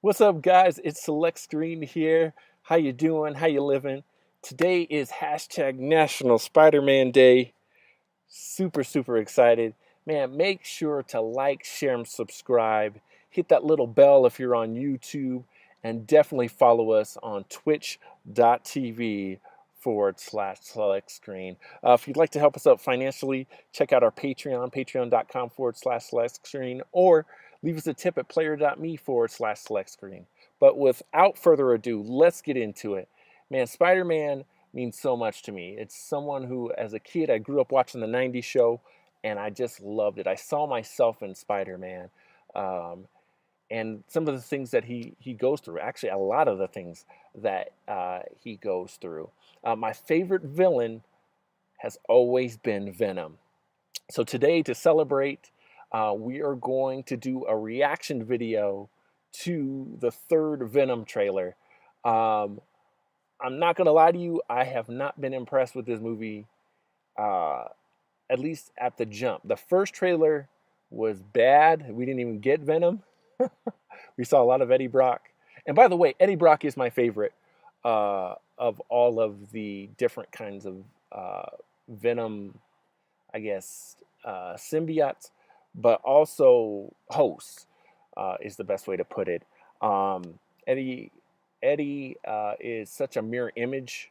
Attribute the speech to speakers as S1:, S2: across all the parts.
S1: What's up, guys? It's Select Screen here. How you doing? How you living? Today is hashtag National Spider-Man Day. Super excited. Man, make sure to like, share, and subscribe. Hit that little bell if you're on YouTube. And definitely follow us on twitch.tv/select screen. If you'd like to help us out financially, check out our Patreon, patreon.com/select screen, or leave us a tip at player.me/select screen. But without further ado, let's get into it. Man, Spider-Man means so much to me. It's someone who, as a kid, I grew up watching the 90s show, and I just loved it. I saw myself in Spider-Man. And some of the things that he goes through, actually a lot of the things that he goes through. My favorite villain has always been Venom. So today, to celebrate, we are going to do a reaction video to the third Venom trailer. I'm not going to lie to you, I have not been impressed with this movie, at least at the jump. The first trailer was bad. We didn't even get Venom. We saw a lot of Eddie Brock. And by the way, Eddie Brock is my favorite of all of the different kinds of Venom, I guess, symbiotes, but also hosts is the best way to put it. Eddie is such a mirror image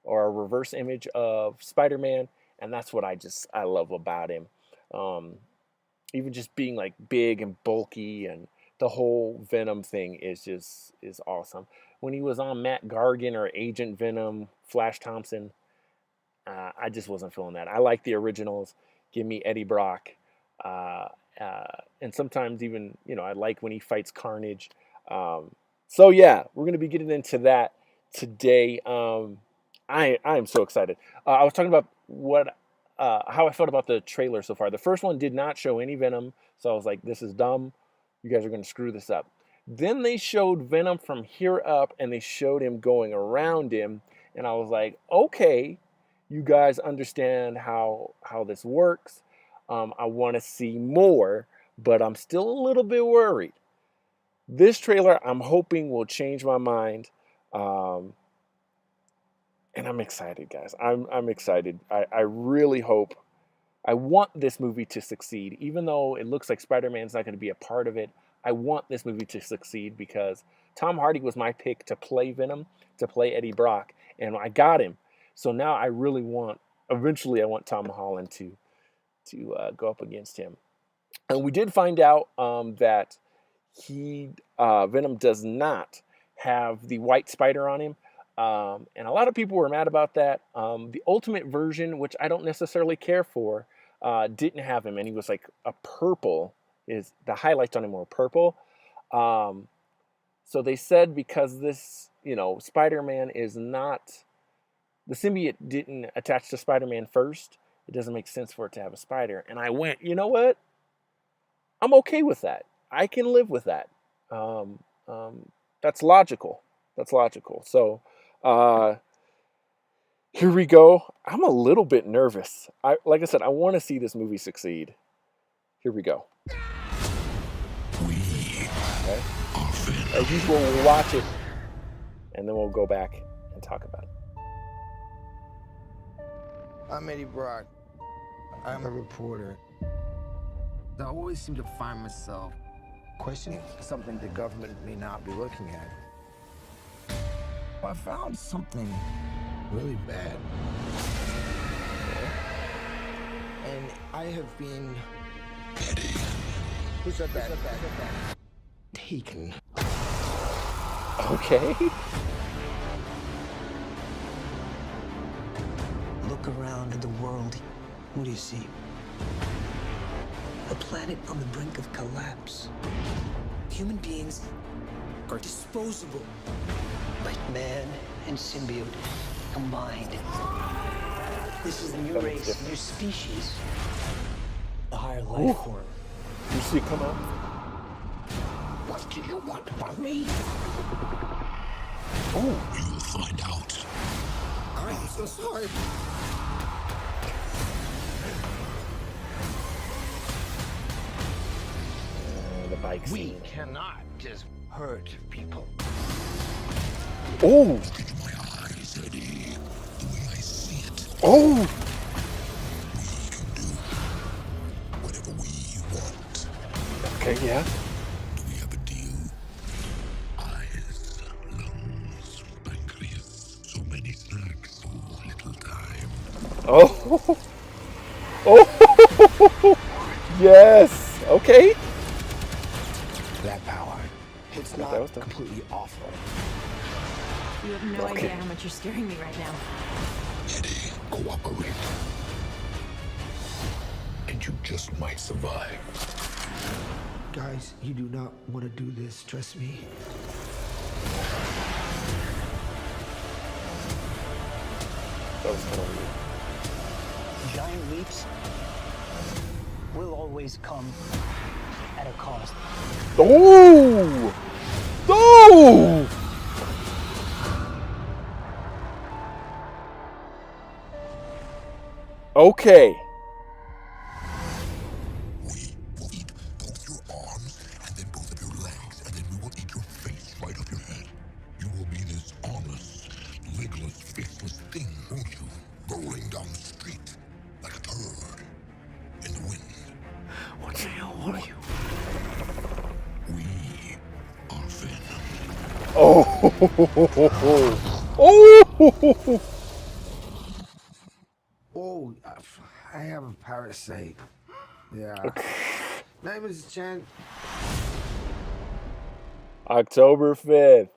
S1: or a reverse image of Spider-Man, and that's what I love about him. Even just being like big and bulky, and the whole Venom thing is awesome. When he was on Matt Gargan or Agent Venom, Flash Thompson, I just wasn't feeling that. I like the originals. Give me Eddie Brock. And sometimes even, I like when he fights Carnage. So yeah, we're going to be getting into that today. I am so excited. I was talking about how I felt about the trailer so far. The first one did not show any Venom, so I was like, this is dumb. You guys are going to screw this up. Then they showed Venom from here up, and they showed him going around him, and I was like, okay, you guys understand how this works. I want to see more, but I'm still a little bit worried. This trailer, I'm hoping, will change my mind. And I'm excited, guys. I'm excited. I really hope. I want this movie to succeed. Even though it looks like Spider-Man's not going to be a part of it, I want this movie to succeed because Tom Hardy was my pick to play Venom, to play Eddie Brock, and I got him. So now I really want, eventually I want Tom Holland to go up against him. And we did find out that Venom does not have the white spider on him. And a lot of people were mad about that. The Ultimate version, which I don't necessarily care for, didn't have him, and he was like a purple. The highlights on him were purple. So they said because this, Spider-Man is not, the symbiote didn't attach to Spider-Man first, it doesn't make sense for it to have a spider. And I went, you know what? I'm okay with that. I can live with that. That's logical. That's logical. So here we go. I'm a little bit nervous. Like I said, I want to see this movie succeed. Here we go. Okay. As usual, we'll watch it, and then we'll go back and talk about it.
S2: I'm Eddie Brock. I'm a reporter.
S3: I always seem to find myself
S2: Questioning something the government may not be looking at.
S3: I found something really bad.
S2: And I have been
S3: Eddie.
S2: Who said that? Taken.
S1: Okay.
S4: Look around at the world. What do you see? A planet on the brink of collapse. Human beings are disposable. Like man and symbiote combined. This is a new race, a new species. A higher life form.
S1: You see it come out?
S4: What do you want from me?
S1: Oh.
S3: You'll find out.
S2: I'm so sorry.
S1: The bike
S2: We
S1: scene.
S2: cannot just hurt people.
S1: Oh! Oh!
S5: Whatever we want.
S1: Okay, yeah.
S5: Do we have a deal? Eyes, lungs, pancreas, so many snacks, so little time.
S1: Oh! Oh! Yes! Okay.
S2: That power. It's
S1: That
S2: not
S1: was tough.
S2: completely awful.
S6: You have no
S1: Okay.
S6: idea how much you're scaring me right now.
S5: Eddie, cooperate. And you just might survive.
S2: Guys, you do not want to do this, trust me.
S1: That was kind of weird.
S4: Giant leaps will always come at a cost.
S1: Oh! Oh! Okay.
S5: We will eat both your arms and then both of your legs, and then we will eat your face right off your head. You will be this armless, legless, faceless thing, won't you? Rolling down the street like a turd in the wind.
S2: What the hell are you?
S5: We are Venom.
S1: Oh! Oh!
S2: Oh, I have a parasite. Yeah. Name is Chen.
S1: October 5th.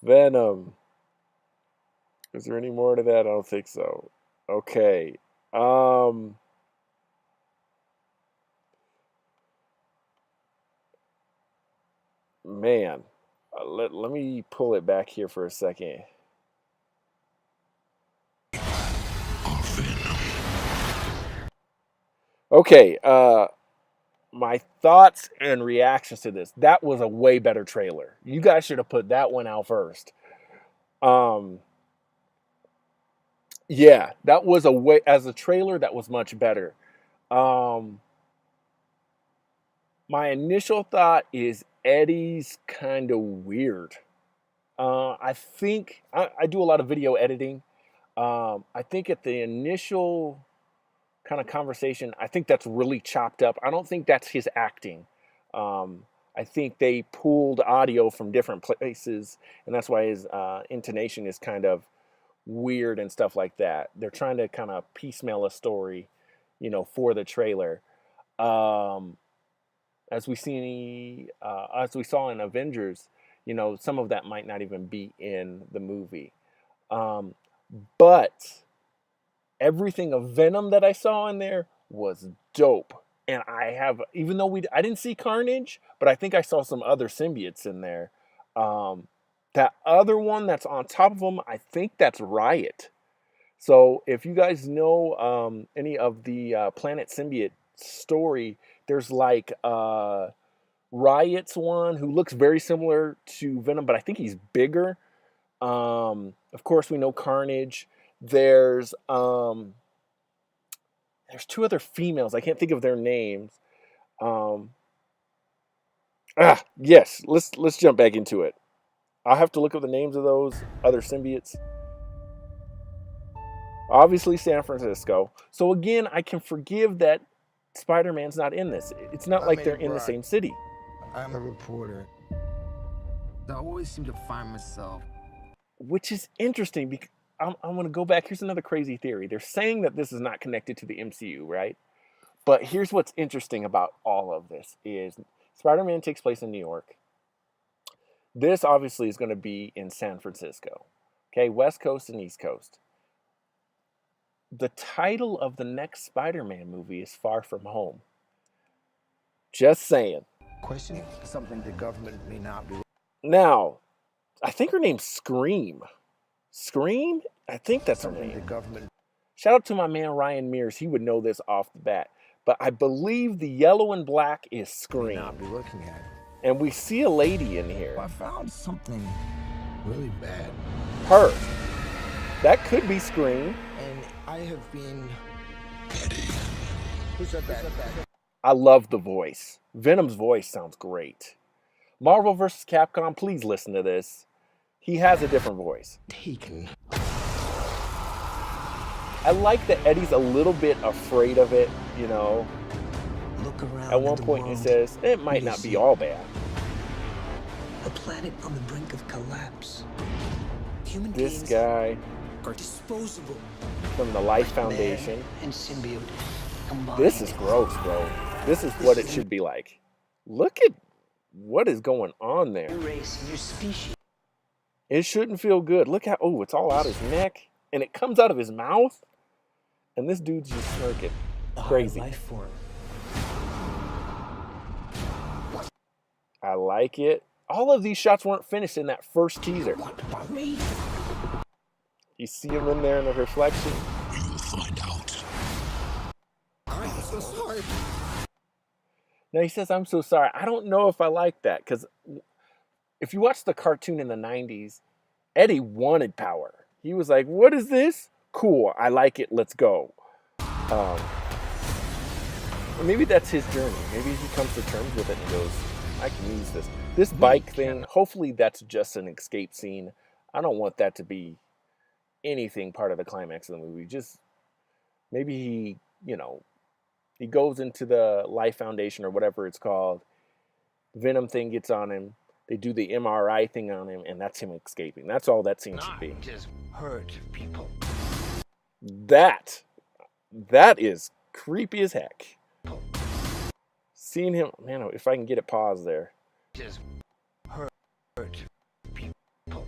S1: Venom. Is there any more to that? I don't think so. Okay. Man. Let me pull it back here for a second. Okay, my thoughts and reactions to this. That was a way better trailer. You guys should have put that one out first. Yeah, that was as a trailer, that was much better. My initial thought is Eddie's kind of weird. I think I do a lot of video editing. I think at the initial kind of conversation, I think that's really chopped up. I don't think that's his acting. I think they pulled audio from different places, and that's why his intonation is kind of weird and stuff like that. They're trying to kind of piecemeal a story, for the trailer. As we saw in Avengers, some of that might not even be in the movie. But everything of Venom that I saw in there was dope. And even though I didn't see Carnage, but I think I saw some other symbiotes in there. That other one that's on top of them, I think that's Riot. So if you guys know any of the Planet Symbiote story, there's like Riot's one who looks very similar to Venom, but I think he's bigger. Of course, we know Carnage. There's two other females. I can't think of their names. Yes. Let's jump back into it. I'll have to look up the names of those other symbiotes. Obviously, San Francisco. So again, I can forgive that Spider-Man's not in this. It's not like they're in the same city.
S2: I'm a reporter. I always seem to find myself.
S1: Which is interesting because I'm going to go back. Here's another crazy theory. They're saying that this is not connected to the MCU, right? But here's what's interesting about all of this is Spider-Man takes place in New York. This obviously is going to be in San Francisco. Okay, West Coast and East Coast. The title of the next Spider-Man movie is Far From Home. Just saying.
S2: Question something the government may not be.
S1: Now, I think her name's Scream. Scream? I think that's her
S2: Something the
S1: name.
S2: government
S1: Shout out to my man Ryan Mears. He would know this off the bat. But I believe the yellow and black is
S2: may
S1: Scream.
S2: not be looking at.
S1: And we see a lady in here.
S2: I found something really bad.
S1: Her. That could be Scream.
S2: And I have been. Who said that?
S1: I love the voice. Venom's voice sounds great. Marvel vs. Capcom, please listen to this. He has a different voice.
S2: Taken.
S1: I like that Eddie's a little bit afraid of it, you know.
S4: Look around.
S1: At one point he says, it might not be all bad.
S4: A planet on the brink of collapse. Human
S1: This
S4: beings
S1: guy
S4: are disposable.
S1: from the Life
S4: Man
S1: Foundation.
S4: and symbiote combined.
S1: This is gross, bro. This is what it should be like. Look at what is going on there.
S4: Your race and your species.
S1: It shouldn't feel good. Look how, oh, it's all out his neck. And it comes out of his mouth. And this dude's just smirking.
S4: The higher
S1: Crazy.
S4: life form.
S1: I like it. All of these shots weren't finished in that first teaser.
S2: What about me?
S1: You see him in there in the reflection.
S5: You will find out.
S2: I'm so sorry.
S1: Now he says, I'm so sorry. I don't know if I like that. Because if you watch the cartoon in the 90s, Eddie wanted power. He was like, what is this? Cool. I like it. Let's go. Maybe that's his journey. Maybe he comes to terms with it and goes, I can use this. This bike thing, hopefully that's just an escape scene. I don't want that to be anything part of the climax of the movie. Just maybe he, you know, he goes into the Life Foundation or whatever it's called. Venom thing gets on him. They do the MRI thing on him, and that's him escaping. That's all that scene should be.
S2: Just hurt people.
S1: That is creepy as heck. Seeing him, man, if I can get it paused there.
S2: Just hurt people.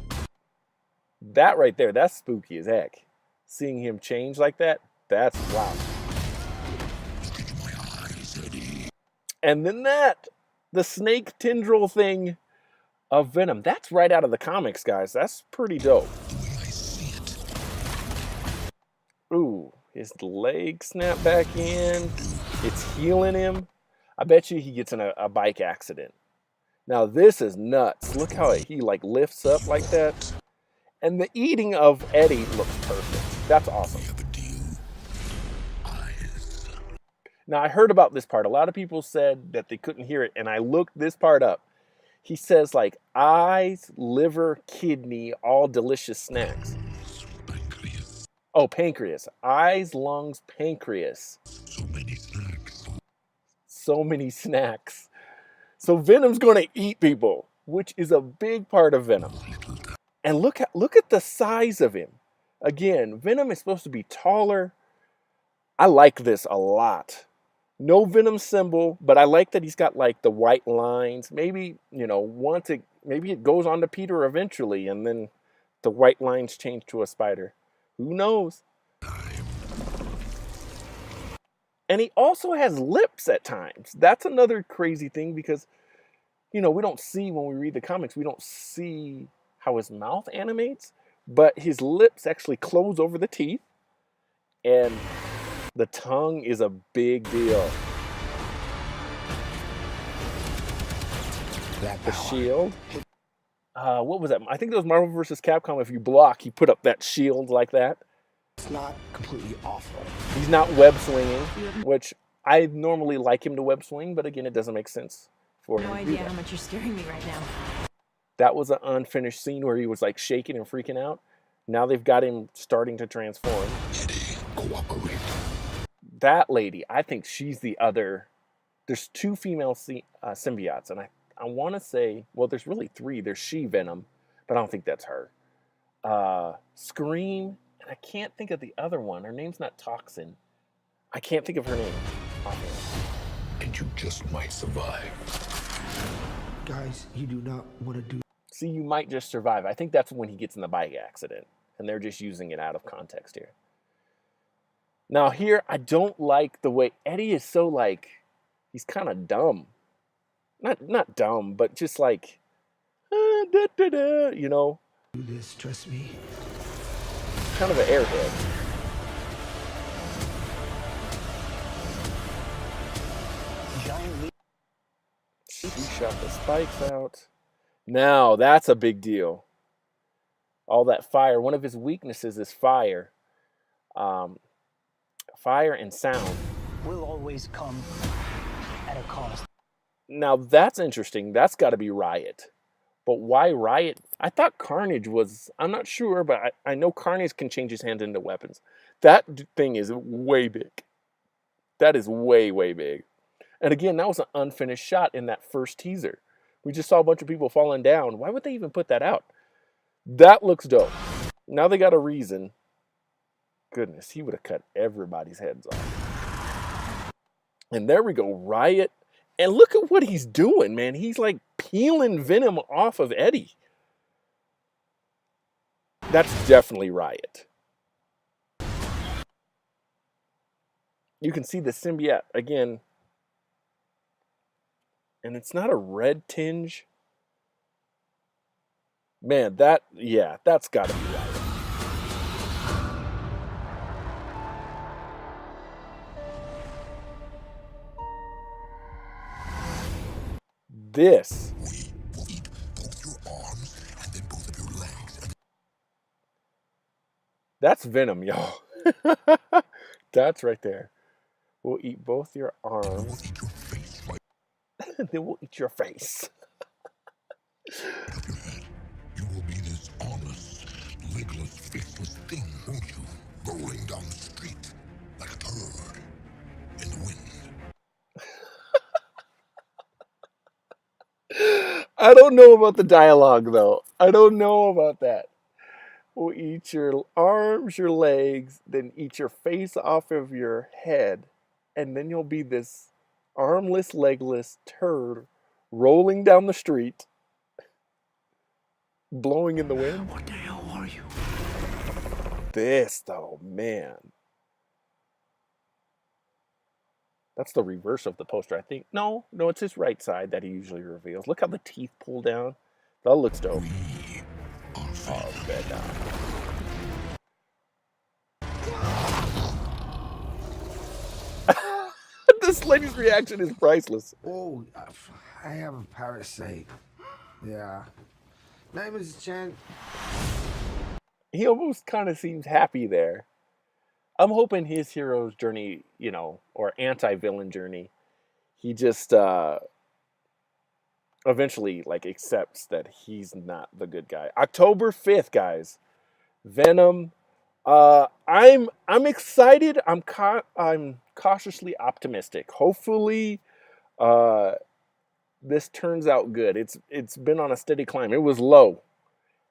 S1: That right there, that's spooky as heck. Seeing him change like that, that's wow.
S5: Look into my eyes, Eddie.
S1: And then the snake tendril thing of Venom, that's right out of the comics, guys. That's pretty dope.
S5: The way I see it.
S1: Ooh, his leg snapped back in. It's healing him. I bet you he gets in a bike accident. Now this is nuts. Look how he like lifts up like that. And the eating of Eddie looks perfect. That's awesome.
S5: We have a deal. Eyes.
S1: Now I heard about this part. A lot of people said that they couldn't hear it, and I looked this part up. He says like eyes, liver, kidney, all delicious snacks.
S5: Pancreas.
S1: Oh, pancreas. Eyes, lungs, pancreas.
S5: So many snacks.
S1: So many snacks. So Venom's going to eat people, which is a big part of Venom. And look at the size of him. Again, Venom is supposed to be taller. I like this a lot. No Venom symbol, but I like that he's got like the white lines. Maybe, you know, maybe it goes on to Peter eventually, and then the white lines change to a spider. Who knows? And he also has lips at times. That's another crazy thing because, you know, we don't see when we read the comics, we don't see how his mouth animates, but his lips actually close over the teeth, and the tongue is a big deal. The shield. What was that? I think that was Marvel vs. Capcom. If you block, he put up that shield like that.
S2: It's not completely awful.
S1: He's not web swinging, which I normally like him to web swing, but again, it doesn't make sense for him
S6: No
S1: to do
S6: idea
S1: that.
S6: how much you're scaring me right now.
S1: That was an unfinished scene where he was like shaking and freaking out. Now they've got him starting to transform.
S5: Eddie, cooperate.
S1: That lady, I think she's the other. There's two female symbiotes, and I want to say, well, there's really three. There's She-Venom, but I don't think that's her. Scream, and I can't think of the other one. Her name's not Toxin. I can't think of her name.
S5: And you just might survive.
S2: Guys, you do not want to do.
S1: See, you might just survive. I think that's when he gets in the bike accident, and they're just using it out of context here. Now here, I don't like the way Eddie is so like, he's kind of dumb. Not dumb, but just like, you know,
S2: Do this, trust me.
S1: kind of an airhead.
S4: Giant leap.
S1: He shot the spikes out. Now, that's a big deal. All that fire. One of his weaknesses is fire. Fire and sound.
S4: Will always come at a cost.
S1: Now that's interesting. That's got to be Riot. But why Riot? I thought Carnage was, I'm not sure, but I know Carnage can change his hands into weapons. That thing is way big. That is way, way big. And again, that was an unfinished shot in that first teaser. We just saw a bunch of people falling down. Why would they even put that out? That looks dope. Now they got a reason. Goodness, he would have cut everybody's heads off. And there we go, Riot. And look at what he's doing, man. He's like peeling Venom off of Eddie. That's definitely Riot. You can see the symbiote again. And it's not a red tinge. Man, that's got to be Riot. This.
S5: We will eat both your arms and then both of your legs.
S1: That's Venom, y'all. That's right there. We'll eat both your arms.
S5: Eat your face right
S1: And then we'll eat your face.
S5: up your head. You will be this armless, legless, faceless thing, won't you? Rolling down the street like a turd in the wind.
S1: I don't know about the dialogue, though. I don't know about that. We'll eat your arms, your legs, then eat your face off of your head, and then you'll be this armless, legless turd rolling down the street, blowing in the wind.
S2: What the hell are you?
S1: This, though, man. That's the reverse of the poster, I think. No, it's his right side that he usually reveals. Look how the teeth pull down. That looks dope.
S5: We are
S1: Oh, Venom. This lady's reaction is priceless.
S2: Oh, I have a parasite. Yeah. Name is Chen.
S1: He almost kind of seems happy there. I'm hoping his hero's journey, or anti-villain journey, he just eventually accepts that he's not the good guy. October 5th, guys. Venom. I'm excited. I'm cautiously optimistic. Hopefully this turns out good. It's been on a steady climb. It was low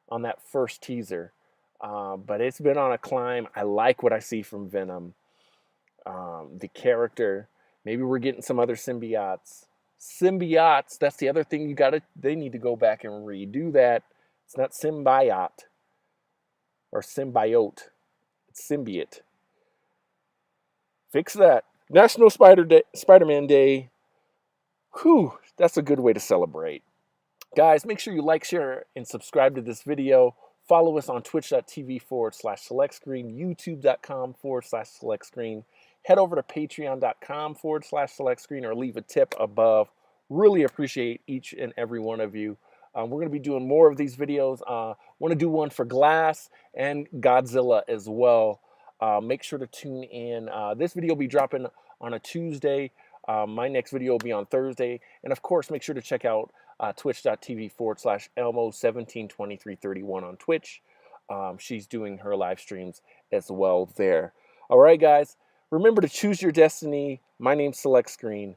S1: on that first teaser. But it's been on a climb. I like what I see from Venom. The character. Maybe we're getting some other symbiotes. Symbiotes, that's the other thing they need to go back and redo that. It's not symbiote or symbiote. It's symbiote. Fix that. National Spider-Man Day. Whew, that's a good way to celebrate. Guys, make sure you like, share, and subscribe to this video. Follow us on twitch.tv/selectscreen, youtube.com/selectscreen. Head over to patreon.com/selectscreen or leave a tip above. Really appreciate each and every one of you. We're going to be doing more of these videos. Want to do one for Glass and Godzilla as well. Make sure to tune in. This video will be dropping on a Tuesday. My next video will be on Thursday. And of course, make sure to check out twitch.tv/Elmo172331 on Twitch. She's doing her live streams as well there. All right, guys. Remember to choose your destiny. My name's Select Screen.